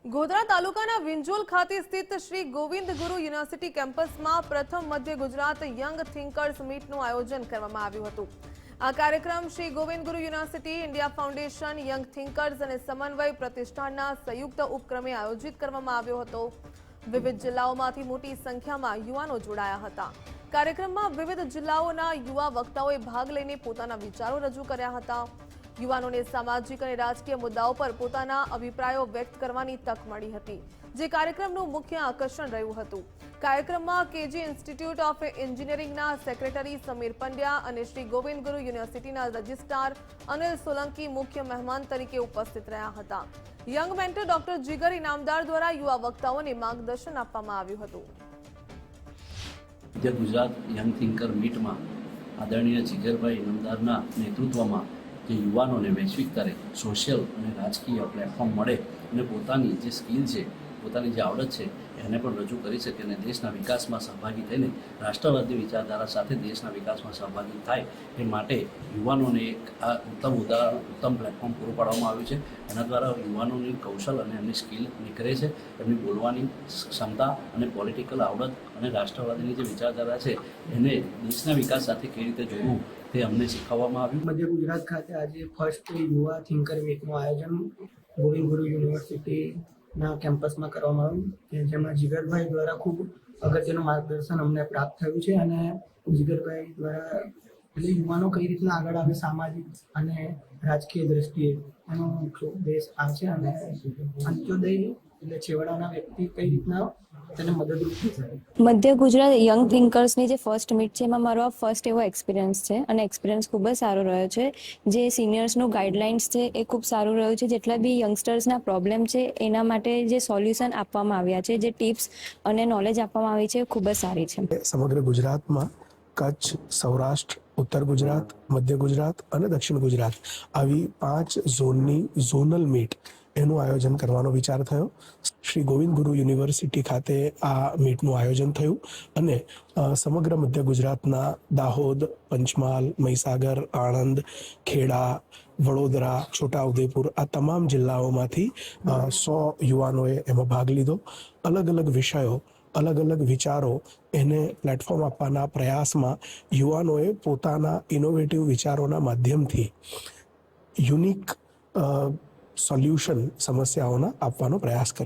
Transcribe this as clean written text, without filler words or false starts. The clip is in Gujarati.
ગોધરા તાલુકાના વિંજોલ ખાતે સ્થિત શ્રી ગોવિંદ ગુરુ યુનિવર્સિટી કેમ્પસમાં પ્રથમ મધ્ય ગુજરાત યંગ થિંકર્સ મીટનું આયોજન કરવામાં આવ્યું હતું। આ કાર્યક્રમ શ્રી ગોવિંદ ગુરુ university, India foundation, young thinkers અને સમન્વય પ્રતિષ્ઠાનના સંયુક્ત ઉપક્રમે આયોજિત કરવામાં આવ્યો હતો। વિવિધ જિલ્લાઓમાંથી મોટી સંખ્યામાં યુવાનો જોડાયા હતા। કાર્યક્રમમાં વિવિધ જિલ્લાઓના યુવા વક્તાઓએ ભાગ લઈને પોતાના વિચારો રજૂ કર્યા હતા। યુવાનોને સામાજિક અને રાજકીય મુદ્દાઓ પર પોતાના અભિપ્રાયો વ્યક્ત કરવાની તક મળી હતી, જે કાર્યક્રમનું મુખ્ય આકર્ષણ રહ્યું હતું। કાર્યક્રમમાં કેજી ઇન્સ્ટિટ્યૂટ ઓફ એન્જિનિયરિંગના સેક્રેટરી સમીર પંડ્યા અને શ્રી ગોવિંદ ગુરુ યુનિવર્સિટીના રજિસ્ટ્રાર અનિલ સોલંકી મુખ્ય મહેમાન તરીકે ઉપસ્થિત રહ્યા હતા। યંગ મેન્ટર ડોક્ટર જીગર ઇનામદાર દ્વારા યુવા વક્તાઓને માર્ગદર્શન આપવામાં આવ્યું હતું। મધ્ય ગુજરાત યંગ થિંકર મીટમાં આદરણીય જીગરભાઈ ઇનામદારના નેતૃત્વમાં જે યુવાનોને વૈશ્વિક સ્તરે સોશિયલ અને રાજકીય પ્લેટફોર્મ મળે અને પોતાની જે સ્કિલ છે, પોતાની જે આવડત છે એને પણ રજૂ કરી શકે અને દેશના વિકાસમાં સહભાગી થઈને રાષ્ટ્રવાદી વિચારધારા સાથે દેશના વિકાસમાં સહભાગી થાય એ માટે યુવાનોને એક આ ઉત્તમ પ્લેટફોર્મ પૂરું પાડવામાં આવ્યું છે। એના દ્વારા યુવાનોની કૌશલ અને એમની સ્કિલ નીકળે છે, એમની બોલવાની ક્ષમતા અને પોલિટિકલ આવડત અને રાષ્ટ્રવાદીની જે વિચારધારા છે એને દેશના વિકાસ સાથે કેવી રીતે જોડવું તે અમને શીખવવામાં આવ્યું। મધ્ય ગુજરાત ખાતે આજે ફર્સ્ટ યુવા થિંકર મીટનું આયોજન ગોવિંદ ગુરુ યુનિવર્સિટીના કેમ્પસમાં કરવામાં આવ્યું, જેમાં જીગરભાઈ દ્વારા ખૂબ અગત્યનું માર્ગદર્શન અમને પ્રાપ્ત થયું છે અને જીગરભાઈ દ્વારા એટલે યુવાનો કઈ રીતના આગળ આવે સામાજિક અને રાજકીય દ્રષ્ટિએ એનો દેશ આ છે અને અંત્યોદય એટલે છેવાડાના વ્યક્તિ કઈ રીતના તેને મદદરૂપ થઈ શકે। મધ્ય ગુજરાત યંગ થિંકર્સની જે ફર્સ્ટ મીટ છે એમાં મારો આ ફર્સ્ટ એવો એક્સપિરિયન્સ છે અને એક્સપિરિયન્સ ખૂબ જ સારો રહ્યો છે। જે સિનિયર્સનું ગાઈડલાઇન્સ છે એ ખૂબ સારું રહ્યું છે। જેટલા બી યંગસ્ટર્સના પ્રોબ્લેમ છે એના માટે જે સોલ્યુશન આપવામાં આવ્યા છે, જે ટિપ્સ અને નોલેજ આપવામાં આવી છે ખૂબ જ સારી છે। સમગ્ર ગુજરાતમાં કચ્છ, સૌરાષ્ટ્ર, ઉત્તર ગુજરાત, મધ્ય ગુજરાત અને દક્ષિણ ગુજરાત આવી 5 ઝોનની ઝોનલ મીટ એનું આયોજન કરવાનો વિચાર થયો। શ્રી ગોવિંદ ગુરુ યુનિવર્સિટી ખાતે આ મીટનું આયોજન થયું અને સમગ્ર મધ્ય ગુજરાતના દાહોદ, પંચમહાલ, મહીસાગર, આણંદ, ખેડા, વડોદરા, છોટાઉદેપુર આ તમામ જિલ્લાઓમાંથી 100 યુવાનોએ એમાં ભાગ લીધો। અલગ અલગ વિષયો, અલગ અલગ વિચારો એને પ્લેટફોર્મ આપવાના પ્રયાસમાં યુવાનોએ પોતાના ઇનોવેટિવ વિચારોના માધ્યમથી યુનિક સોલ્યુશન સમસ્યાઓના આપવાનો પ્રયાસ કર્યો।